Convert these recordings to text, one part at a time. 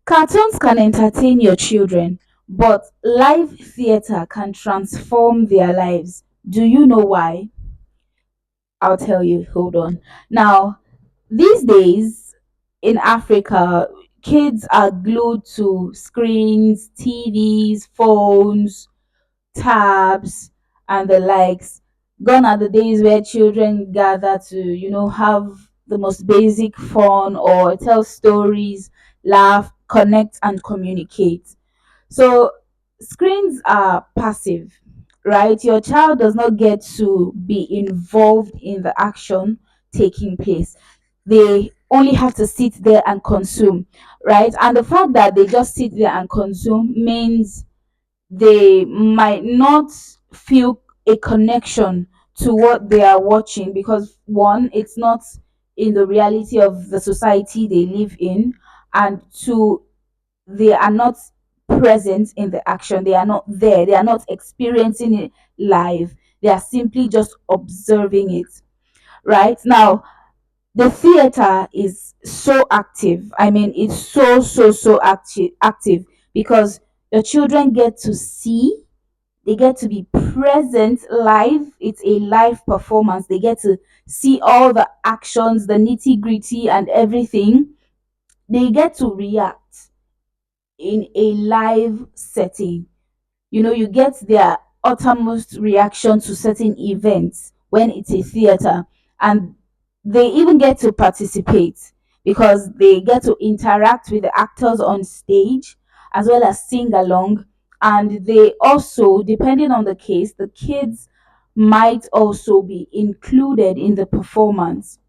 Cartoons can entertain your children, but live theater can transform their lives. Do you know why? I'll tell you. Hold on. Now, these days in Africa, kids are glued to screens, TVs, phones, tabs, and the likes. Gone are the days where children gather to, have the most basic fun or tell stories, laugh, connect, and communicate. So screens are passive, right? Your child does not get to be involved in the action taking place. They only have to sit there and consume, right? And the fact that they just sit there and consume means they might not feel a connection to what they are watching because one, it's not in the reality of the society they live in, and two, they are not present in the action. They are not there. They are not experiencing it live. They are simply just observing it. Right now, the theater is so active. I mean, it's so active because the children get to see, they get to be present live. It's a live performance. They get to see all the actions, the nitty gritty, and everything. They get to react in a live setting. You get their uttermost reaction to certain events when it's a theater, and they even get to participate because they get to interact with the actors on stage as well as sing along. And they also, depending on the case, the kids might also be included in the performance.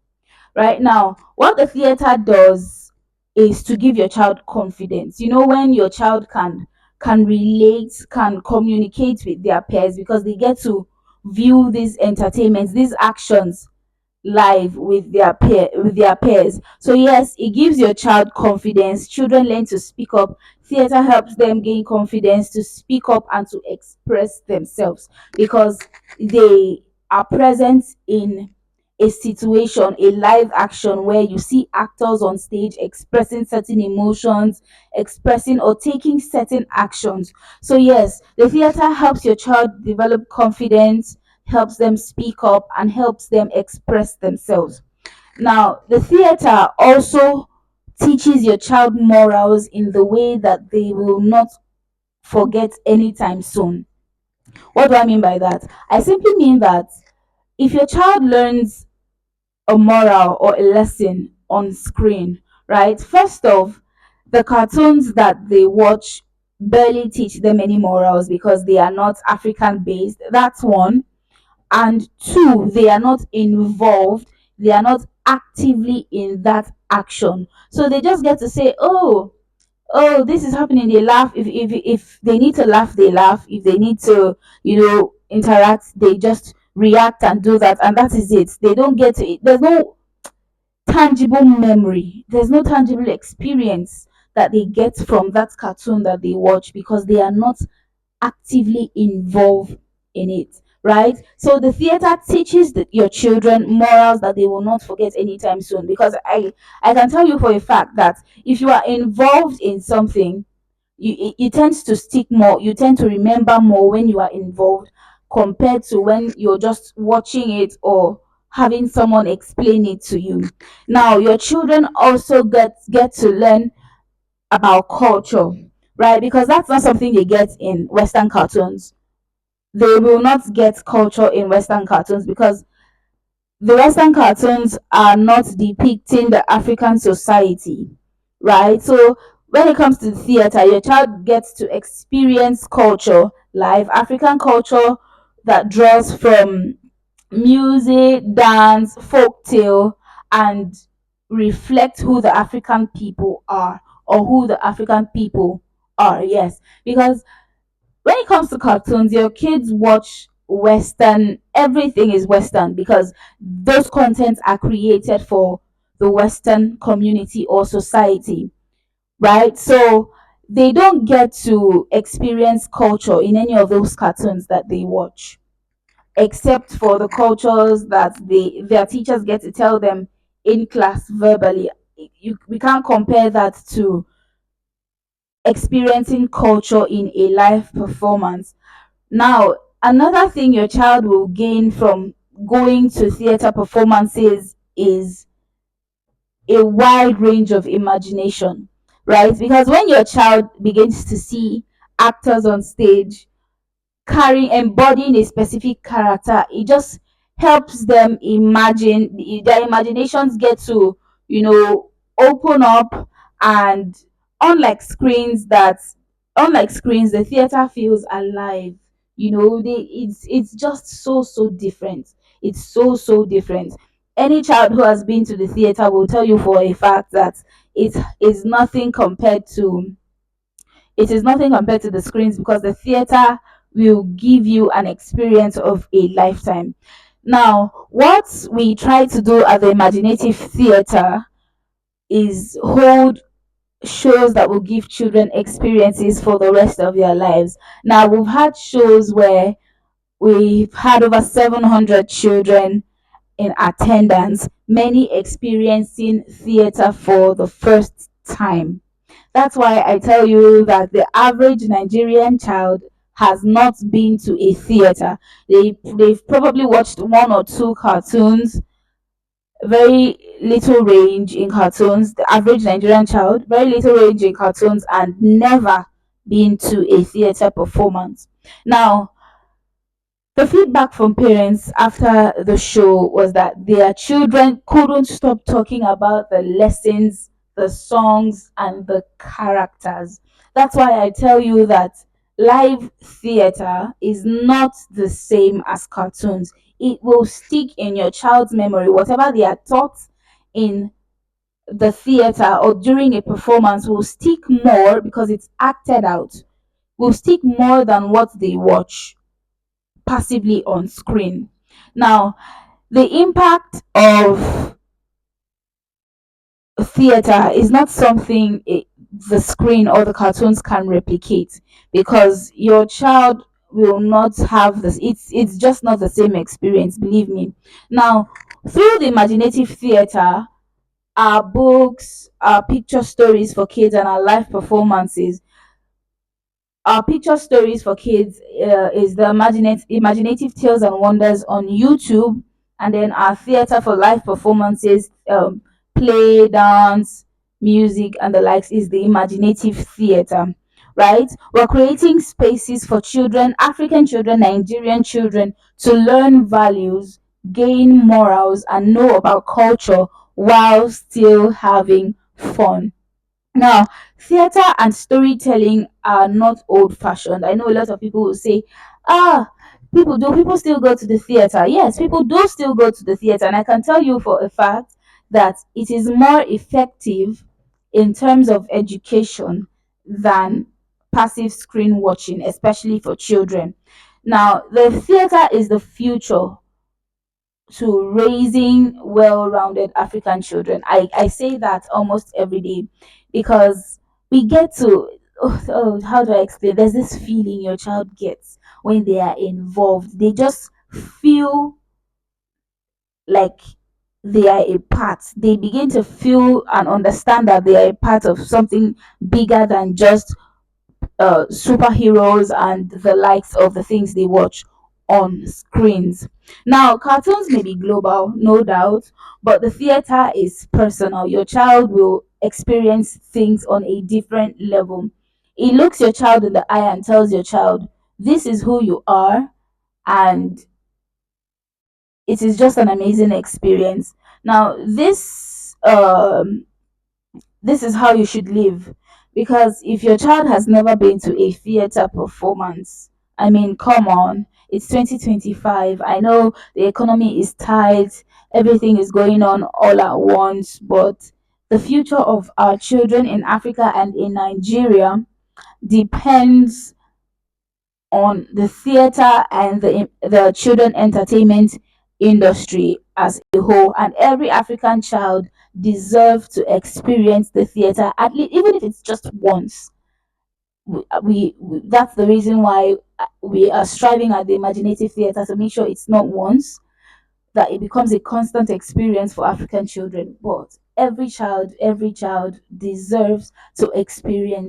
Right now, what the theater does is to give your child confidence. When your child can relate, can communicate with their peers because they get to view these entertainments, these actions live with their peers. So yes, it gives your child confidence. Children learn to speak up. Theater helps them gain confidence to speak up and to express themselves because they are present in a situation, a live action where you see actors on stage expressing certain emotions, expressing or taking certain actions. So yes, the theater helps your child develop confidence, helps them speak up, and helps them express themselves. Now, the theater also teaches your child morals in the way that they will not forget anytime soon. What do I mean by that? I simply mean that if your child learns a moral or a lesson on screen, right? First off, the cartoons that they watch barely teach them any morals because they are not African based. That's one. And two, they are not involved, they are not actively in that action, so they just get to say, oh, this is happening, they laugh. If they need to laugh, they laugh. If they need to, interact, they just react and do that, and that is it. They don't get to it. There's no tangible memory, there's no tangible experience that they get from that cartoon that they watch because they are not actively involved in it, right? So the theater teaches your children morals that they will not forget anytime soon. Because I can tell you for a fact that if you are involved in something, you tend to stick more. You tend to remember more when you are involved compared to when you're just watching it or having someone explain it to you. Now, your children also get to learn about culture, right? Because that's not something they get in Western cartoons. They will not get culture in Western cartoons because the Western cartoons are not depicting the African society, right? So when it comes to theater, your child gets to experience culture, live African culture that draws from music, dance, folktale, and reflect who the African people are, or who the African people are. Yes, because when it comes to cartoons, your kids watch Western, everything is Western because those contents are created for the Western community or society, right? So they don't get to experience culture in any of those cartoons that they watch, except for the cultures that their teachers get to tell them in class verbally. We can't compare that to experiencing culture in a live performance. Now, another thing your child will gain from going to theater performances is a wide range of imagination, right? Because when your child begins to see actors on stage carrying embodying a specific character, it just helps them imagine, their imaginations get to, open up. And unlike screens that unlike screens, the theater feels alive. It's just so different. It's so different. Any child who has been to the theater will tell you for a fact that it is nothing compared to the screens, because the theater will give you an experience of a lifetime. Now, what we try to do at the imaginative theater is hold shows that will give children experiences for the rest of their lives. Now, we've had shows where we've had over 700 children in attendance, many experiencing theater for the first time. That's why I tell you that the average Nigerian child has not been to a theater. They've probably watched one or two cartoons, very little range in cartoons. The average Nigerian child, very little range in cartoons, and never been to a theater performance. Now, the feedback from parents after the show was that their children couldn't stop talking about the lessons, the songs, and the characters. That's why I tell you that live theater is not the same as cartoons. It will stick in your child's memory. Whatever they are taught in the theater or during a performance will stick more because it's acted out, will stick more than what they watch passively on screen. Now, the impact of theater is not something the screen or the cartoons can replicate, because your child will not have this. It's just not the same experience, believe me. Now, through the imaginative theater, our books, our picture stories for kids, and our live performances, our picture stories for kids is the imaginative tales and wonders on YouTube, and then our theater for live performances, play, dance, music, and the likes is the imaginative theater. Right? We're creating spaces for children, African children, Nigerian children, to learn values, gain morals, and know about culture while still having fun. Now, theater and storytelling are not old fashioned. I know a lot of people will say, ah, people still go to the theater? Yes, people do still go to the theater. And I can tell you for a fact that it is more effective in terms of education than passive screen watching, especially for children. Now, the theater is the future to raising well-rounded African children. I say that almost every day, because we get to, how do I explain? There's this feeling your child gets when they are involved. They just feel like they are a part. They begin to feel and understand that they are a part of something bigger than just superheroes and the likes of the things they watch on screens. Now, cartoons may be global, no doubt, but the theater is personal. Your child will experience things on a different level. It looks your child in the eye and tells your child, this is who you are, and it is just an amazing experience. Now, this is how you should live. Because if your child has never been to a theater performance, I mean, come on, it's 2025. I know the economy is tight, everything is going on all at once, but the future of our children in Africa and in Nigeria depends on the theater and the children entertainment industry as a whole, and every African child deserves to experience the theater at least, even if it's just once. That's the reason why we are striving at the imaginative theater to make sure it's not once, that it becomes a constant experience for African children. But every child deserves to experience